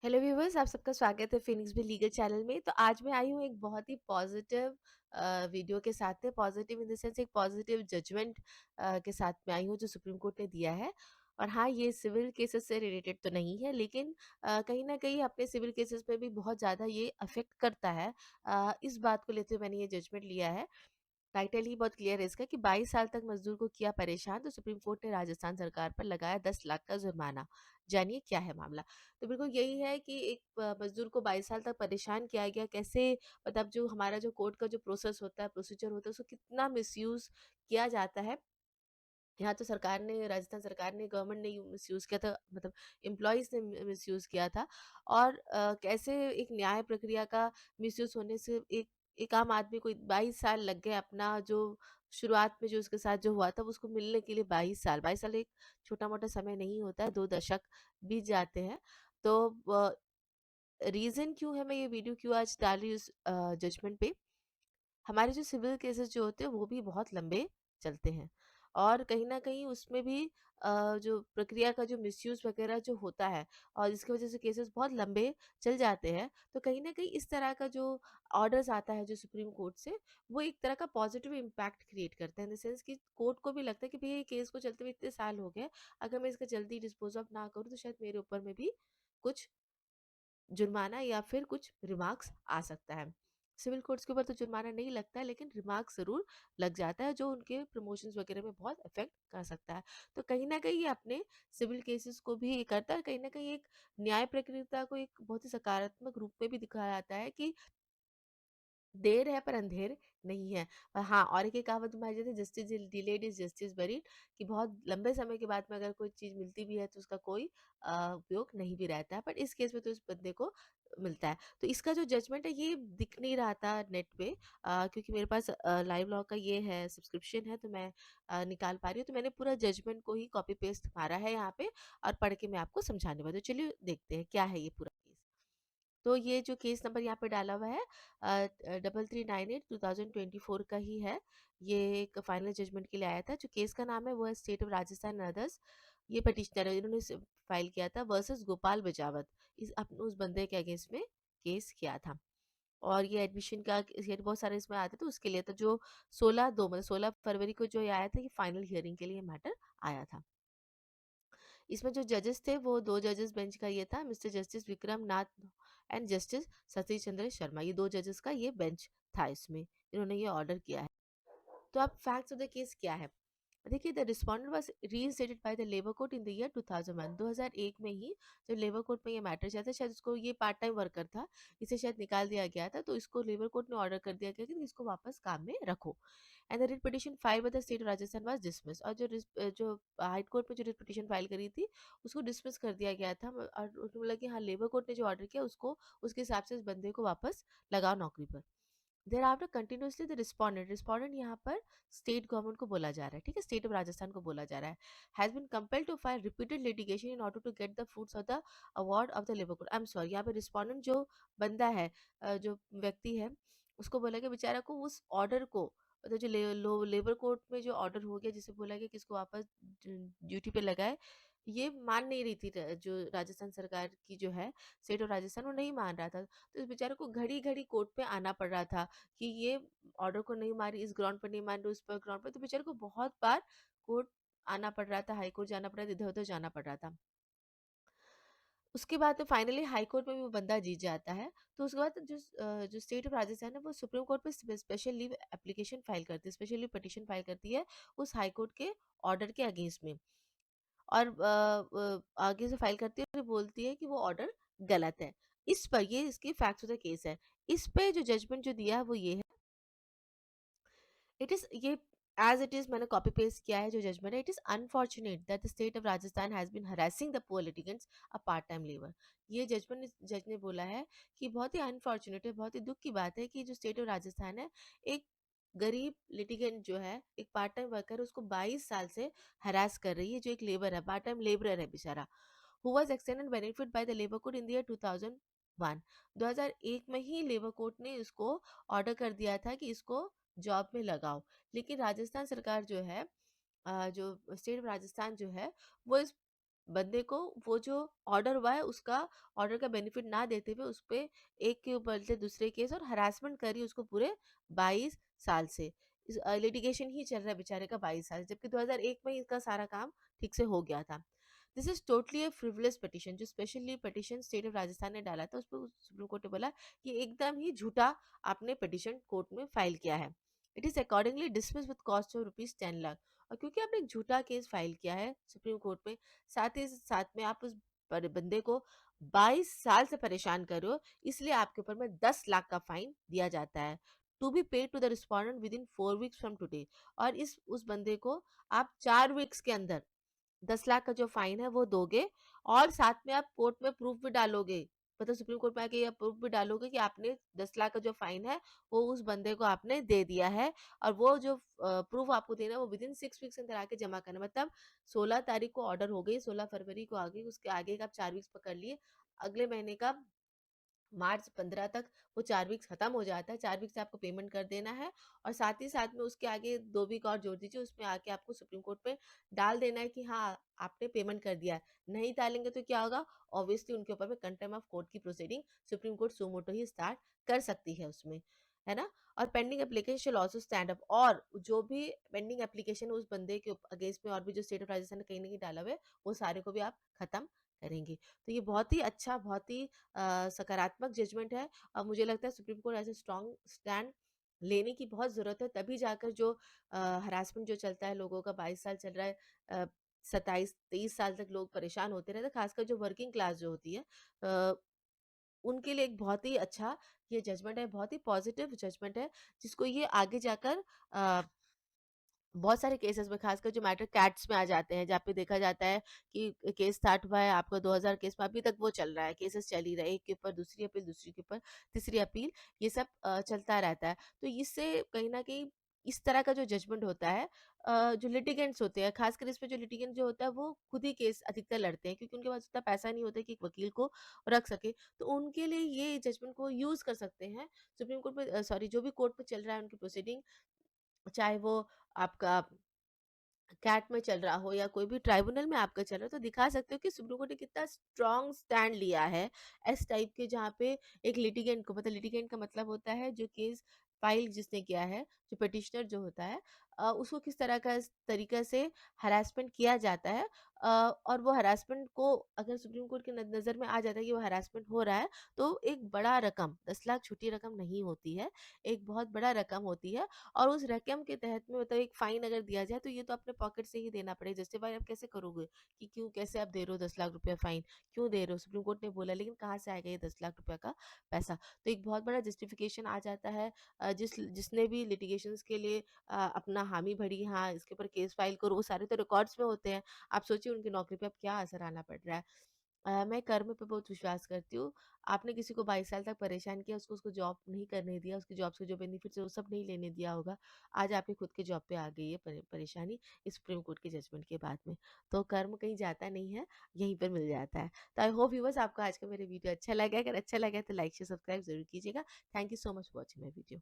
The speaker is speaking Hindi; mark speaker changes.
Speaker 1: हेलो व्यूवर्स, आप सबका स्वागत है फिनिक्स भी लीगल चैनल में। तो आज मैं आई हूँ एक बहुत ही पॉजिटिव वीडियो के साथ में। पॉजिटिव इन द सेंस एक पॉजिटिव जजमेंट के साथ में आई हूँ जो सुप्रीम कोर्ट ने दिया है। और हाँ, ये सिविल केसेस से रिलेटेड तो नहीं है, लेकिन कहीं ना कहीं अपने सिविल केसेस पे भी बहुत ज़्यादा ये अफेक्ट करता है। इस बात को लेते हुए मैंने ये जजमेंट लिया है। टाइटल ही बहुत क्लियर है इसका कि 22 साल तक मजदूर को किया परेशान, तो सुप्रीम कोर्ट ने राजस्थान सरकार पर लगाया 10 लाख का जुर्माना। जानिए क्या है मामला। तो बिल्कुल यही है कि एक मजदूर को 22 साल तक परेशान किया गया। कैसे, मतलब जो हमारा जो कोर्ट का जो प्रोसेस होता है, प्रोसीजर होता है, उसको कितना मिसयूज किया जाता है। यहाँ तो सरकार ने, राजस्थान सरकार ने, गवर्नमेंट ने मिसयूज किया था, मतलब एम्प्लॉयज ने मिसयूज किया था। और कैसे एक न्याय प्रक्रिया का मिसयूज होने से एक आम आदमी को 22 साल लग गए अपना जो शुरुआत में जो उसके साथ जो हुआ था उसको मिलने के लिए। 22 साल एक छोटा मोटा समय नहीं होता है, 2 दशक बीत जाते हैं। तो रीजन क्यों है, मैं ये वीडियो क्यों आज डाल रही हूँ इस जजमेंट पे। हमारे जो सिविल केसेस जो होते हैं वो भी बहुत लंबे चलते हैं, और कहीं न कहीं उसमें भी जो प्रक्रिया का जो मिसयूज़ वगैरह जो होता है, और जिसकी वज़ह से केसेस बहुत लंबे चल जाते हैं। तो कहीं न कहीं इस तरह का जो ऑर्डर्स आता है जो सुप्रीम कोर्ट से, वो एक तरह का पॉज़िटिव इम्पैक्ट क्रिएट करता है, इन द सेंस कि कोर्ट को भी लगता है कि भई ये केस को चलते हुए इतने साल हो गए, अगर मैं इसका जल्दी डिस्पोज़ ऑफ ना करूँ तो शायद मेरे ऊपर में भी कुछ जुर्माना या फिर कुछ रिमार्क्स आ सकता है। सिविल कोर्ट्स के ऊपर तो जुर्माना नहीं लगता है, लेकिन रिमार्क्स ज़रूर लग जाता है, जो उनके प्रमोशंस वगैरह में बहुत इफ़ेक्ट कर सकता है। तो कहीं न कहीं ये अपने सिविल केसेस को भी ये करता है, कहीं न कहीं एक न्याय प्रक्रिया को एक बहुत ही सकारात्मक रूप में भी दिखाया जाता है कि देर है पर अंधेर नहीं है। हाँ, और एक ये कहावत तुम्हारी जैसे justice delayed is justice buried, कि बहुत लंबे समय के बाद में अगर कोई चीज़ मिलती भी है तो उसका कोई उपयोग नहीं भी रहता है। बट इस केस में तो इस बंदे को मिलता है। तो इसका जो जजमेंट है ये दिख नहीं रहा था नेट पे, क्योंकि मेरे पास लाइव लॉ का ये है, सब्सक्रिप्शन है, तो मैं निकाल पा रही हूँ। तो मैंने पूरा जजमेंट को ही कॉपी पेस्ट मारा है यहाँ पे, और पढ़ के मैं आपको समझाने वाली हूँ। चलिए देखते हैं क्या है ये पूरा केस। तो ये जो केस नंबर यहाँ पे डाला हुआ है 3398/2024 का ही है। ये एक फाइनल जजमेंट के लिए आया था। जो केस का नाम है वो है state of Rajasthan and others. ये पिटिशनर है, इन्होंने फाइल किया था वर्सेस गोपाल बजावत। उस बंदे के अगेंस्ट में केस किया था। और ये एडमिशन का ये बहुत सारे इसमें आते थे, उसके लिए तो जो 16/2 मतलब 16 फरवरी को जो ये आया था, ये फाइनल हियरिंग के लिए मैटर आया था। इसमें जो जजेस थे वो 2 जजेस बेंच का ये था, mister justice Vikram Nath and justice Satish Chandra Sharma. ये 2 जजेस का ये बेंच था इसमें। इन्होंने ये ऑर्डर किया है। तो अब फैक्ट्स ऑफ द केस क्या है? देखिए, the respondent was reinstated by the labour court in the year 2001। 2001 में ही जब लेबर कोर्ट में ये मैटर चला था, शायद उसको, ये पार्ट टाइम वर्कर था, इसे शायद निकाल दिया गया था, तो इसको लेबर कोर्ट ने ऑर्डर कर दिया गया कि इसको वापस काम में रखो। And the writ petition file by the state of Rajasthan was dismiss. और जो हाई कोर्ट में जो रिट पिटीशन फाइल करी थी उसको डिसमिस कर दिया गया था, और उन्होंने बोला कि हाँ, लेबर कोर्ट ने जो ऑर्डर किया उसको, उसके हिसाब से इस बंदे को वापस लगाओ नौकरी पर। Thereafter continuously the respondent यहाँ पर स्टेट गवर्नमेंट को बोला जा रहा है, ठीक है, स्टेट ऑफ राजस्थान को बोला जा रहा है, has been compelled to file repeated litigation in order to get the fruits of the award of the labour court. I am sorry, यहाँ पे रिस्पोंडेंट जो बंदा है, जो व्यक्ति है, उसको बोला गया बेचारा को उस ऑर्डर को, मतलब जो लेबर कोर्ट में जो ऑर्डर हो गया जिसे बोला गया कि इसको वापस ड्यूटी पे लगाए, ये मान नहीं रही थी। जो राजस्थान सरकार की जो है, स्टेट ऑफ राजस्थान, वो नहीं मान रहा था। तो इस बेचारे को घड़ी घड़ी कोर्ट पे आना पड़ रहा था कि ये ऑर्डर को नहीं मारी, इस ग्राउंड पर नहीं मान रही, उस पर ग्राउंड पर। तो बेचारे को बहुत बार कोर्ट आना पड़ रहा था, हाई कोर्ट जाना पड़ रहा था, इधर-उधर जाना पड़ रहा था। उसके बाद तो फाइनली हाई कोर्ट में भी वो बंदा जीत जाता है। तो उसके बाद जो स्टेट ऑफ राजस्थान है वो सुप्रीम कोर्ट पे स्पेशल लीव एप्लीकेशन फाइल करती है, स्पेशल लीव पिटीशन फाइल करती है उस हाई कोर्ट के ऑर्डर के अगेंस्ट में। और आगे से फाइल करती है और बोलती है कि वो ऑर्डर गलत है। इस पर, ये इसकी फैक्ट्स ऑफ द केस है। इस पे जो जजमेंट जो दिया है वो ये है, इट इज ये एज इट इज मैंने कॉपी पेस्ट किया है जो जजमेंट है। It is unfortunate that the state of Rajasthan has been harassing the poor litigants a part time labour. ये जजमेंट जज ने बोला है कि बहुत ही अनफॉर्चुनेट है, बहुत ही दुख की बात है कि जो स्टेट ऑफ राजस्थान है, एक गरीब लिटिगेंट जो है, एक पार्ट टाइम वर्कर है, उसको 22 साल से हरास कर रही है, जो एक लेबर है, पार्ट टाइम लेबरर है बेचारा, who was extended benefit by the labor court in the year 2001। 2001 में ही लेबर कोर्ट ने इसको ऑर्डर कर दिया था कि इसको जॉब में लगाओ। लेकिन राजस्थान सरकार जो है, जो स्टेट ऑफ राजस्थान जो है, वो इस बंदे को वो जो ऑर्डर हुआ है उसका ऑर्डर का बेनिफिट ना देते हुए उस पे एक के ऊपर से दूसरे केस और हरासमेंट करी उसको पूरे 22 साल से। लिटिगेशन ही चल रहा है बेचारे का 22 साल, जबकि 2001 में इसका सारा काम ठीक से हो गया था। This is totally a frivolous petition, जो specially petition state of Rajasthan ने डाला था, उस पर सुप्रीम कोर्ट ने बोला कि एकदम ही झूठा आपने पिटिशन कोर्ट में फाइल किया है। It is accordingly dismiss with cost of ₹10 lakh. और क्योंकि आपने एक झूठा केस फाइल किया है सुप्रीम कोर्ट में, साथ ही साथ में आप उस बंदे को 22 साल से परेशान कर रहे हो, इसलिए आपके ऊपर में 10 लाख का फाइन दिया जाता है, to be paid to the respondent within 4 weeks from today. और इस उस बंदे को आप 4 वीक्स के अंदर 10 लाख का जो फाइन है वो दोगे, और साथ में आप कोर्ट में प्रूफ भी डालोगे, मतलब सुप्रीम कोर्ट में आके ये प्रूफ भी डालोगे कि आपने 10 लाख का जो फाइन है वो उस बंदे को आपने दे दिया है। और वो जो प्रूफ आपको देना है वो विद इन 6 वीक्स अंदर आके जमा करना है। मतलब 16 तारीख को ऑर्डर हो गई, 16 फरवरी को आ गई, उसके आगे का आप 4 वीक्स पकड़ लिए, अगले महीने का मार्च 15 तक वो 4 वीक्स खत्म हो जाता है, 4 वीक्स आपको पेमेंट कर देना है। और साथ ही साथ में उसके आगे 2 वीक और जोड़ दीजिए, उसमें आके आपको सुप्रीम कोर्ट में डाल देना है कि हाँ, आपने पेमेंट कर दिया है। नहीं डालेंगे तो क्या होगा? ऑब्वियसली उनके ऊपर में कंटेम्प्ट ऑफ कोर्ट की प्रोसीडिंग सुप्रीम कोर्ट सू मोटो ही स्टार्ट कर सकती है उसमें, है ना? और pending application shall also stand up, और जो भी पेंडिंग एप्लीकेशन उस बंदे के अगेंस्ट में और भी जो स्टेट ऑफ राजस्थान ने कहीं न कहीं डाला हुआ है, वो सारे को भी आप खत्म करेंगे। तो ये बहुत ही अच्छा, बहुत ही सकारात्मक जजमेंट है। और मुझे लगता है सुप्रीम कोर्ट ऐसे स्ट्रॉन्ग स्टैंड लेने की बहुत ज़रूरत है, तभी जाकर जो हरासमेंट जो चलता है लोगों का 22 साल चल रहा है, 27-23 साल तक लोग परेशान होते रहते हैं, खासकर जो वर्किंग क्लास जो होती है, अ, उनके लिए एक बहुत ही अच्छा ये जजमेंट है, बहुत ही पॉजिटिव जजमेंट है, जिसको ये आगे जाकर बहुत सारे केसेस में, खासकर जो मैटर कैट्स में आ जाते हैं, जहाँ पे देखा जाता है कि केस स्टार्ट हुआ है आपका 2000 केस में, अभी तक वो चल रहा है, केसेस चल ही रहे हैं, एक के ऊपर दूसरी अपील, दूसरी के ऊपर तीसरी अपील, ये सब चलता रहता है। तो इससे कहीं न कहीं इस तरह का जो जजमेंट होता है, जो लिटिगेंट्स होते हैं, खासकर इसमें जो लिटिगेंट जो होता है वो खुद ही केस अधिकतर लड़ते हैं, क्योंकि उनके पास उतना पैसा नहीं होता है कि एक वकील को रख सके। तो उनके लिए ये जजमेंट को यूज़ कर सकते हैं। सुप्रीम कोर्ट में सॉरी, जो भी कोर्ट में चल रहा है उनकी प्रोसीडिंग, चाहे वो आपका कैट में चल रहा हो या कोई भी ट्राइब्यूनल में आपका चल रहा है, तो दिखा सकते हो कि सुप्रीम कोर्ट ने कितना स्ट्रॉन्ग स्टैंड लिया है इस टाइप के, जहाँ पे एक लिटिगेंट को, मतलब लिटिगेंट का मतलब होता है जो केस फाइल जिसने किया है, जो पिटिशनर जो होता है, उसको किस तरह का तरीका से हरासमेंट किया जाता है, और वो हरासमेंट को अगर सुप्रीम कोर्ट के नज़र में आ जाता है कि वो हरासमेंट हो रहा है, तो एक बड़ा रकम, 10 लाख छोटी रकम नहीं होती है, एक बहुत बड़ा रकम होती है। और उस रकम के तहत में मतलब एक फाइन अगर दिया जाए, तो ये तो अपने पॉकेट से ही देना पड़ेगा। जस्टिफाई आप कैसे करोगे कि क्यों, कैसे आप दे रहे हो 10 लाख रुपया फाइन, क्यों दे रहे हो? सुप्रीम कोर्ट ने बोला, लेकिन कहाँ से आएगा ये 10 लाख रुपया का पैसा? तो एक बहुत बड़ा जस्टिफिकेशन आ जाता है, जिसने भी लिटिगेशंस के लिए अपना हामी भरी, हाँ इसके ऊपर केस फाइल करो, वो सारे तो रिकॉर्ड्स में होते हैं। आप सोचिए उनकी नौकरी पे अब क्या असर आना पड़ रहा है। मैं कर्म पे बहुत विश्वास करती हूँ। आपने किसी को 22 साल तक परेशान किया, उसको उसको जॉब नहीं करने दिया, उसकी जॉब से जो बेनिफिट्स है वो सब नहीं लेने दिया होगा। आज आपकी खुद के जॉब पे आ गई है परेशानी इस सुप्रीम कोर्ट के जजमेंट के बाद में। तो कर्म कहीं जाता नहीं है, यहीं पर मिल जाता है। तो आई होप व्यूअर्स आपको आज का मेरा वीडियो अच्छा लगा है। अगर अच्छा लगा है तो लाइक शेयर सब्सक्राइब ज़रूर कीजिएगा। Thank you so much for watching my video.